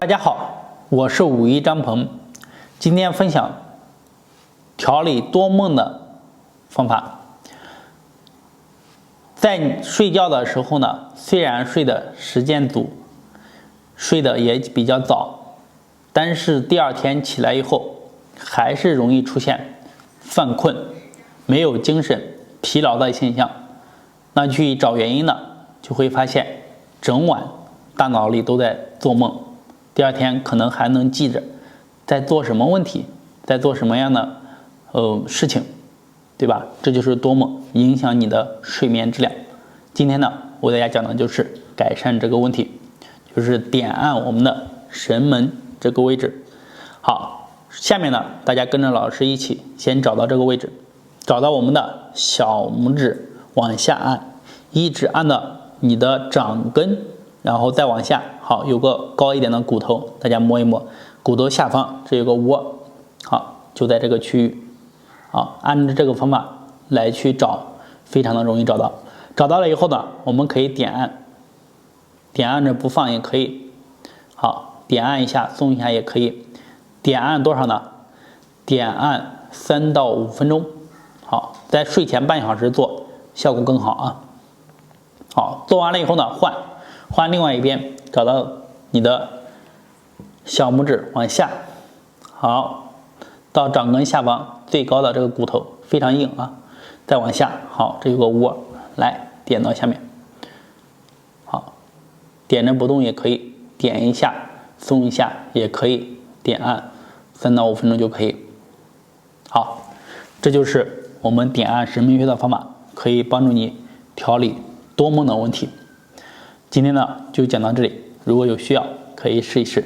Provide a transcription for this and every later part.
大家好，我是武一张鹏，今天分享调理多梦的方法。在你睡觉的时候呢，虽然睡的时间足，睡得也比较早，但是第二天起来以后，还是容易出现犯困、没有精神、疲劳的现象。那去找原因呢，就会发现整晚大脑里都在做梦，第二天可能还能记着在做什么问题，在做什么样的事情，对吧？这就是多梦，影响你的睡眠质量。今天呢，我给大家讲的就是改善这个问题，就是点按我们的神门这个位置。好，下面呢，大家跟着老师一起先找到这个位置，找到我们的小拇指往下按，一直按到你的掌根，然后再往下。好，有个高一点的骨头，大家摸一摸，骨头下方这有个窝，好，就在这个区域。好，按照这个方法来去找，非常的容易找到。找到了以后呢，我们可以点按，点按着不放也可以。好，点按一下，松一下也可以。点按多少呢？点按3到5分钟。好，在睡前半小时做，效果更好啊。好，做完了以后呢，换另外一边，找到你的小拇指往下，好，到掌根下方最高的这个骨头非常硬啊，再往下，好，这有个窝，来点到下面，好，点着不动也可以，点一下松一下也可以，点按3到5分钟就可以。好，这就是我们点按神明穴的方法，可以帮助你调理多梦的问题。今天呢就讲到这里，如果有需要可以试一试，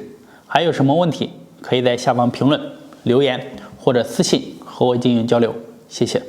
还有什么问题可以在下方评论留言或者私信和我进行交流，谢谢。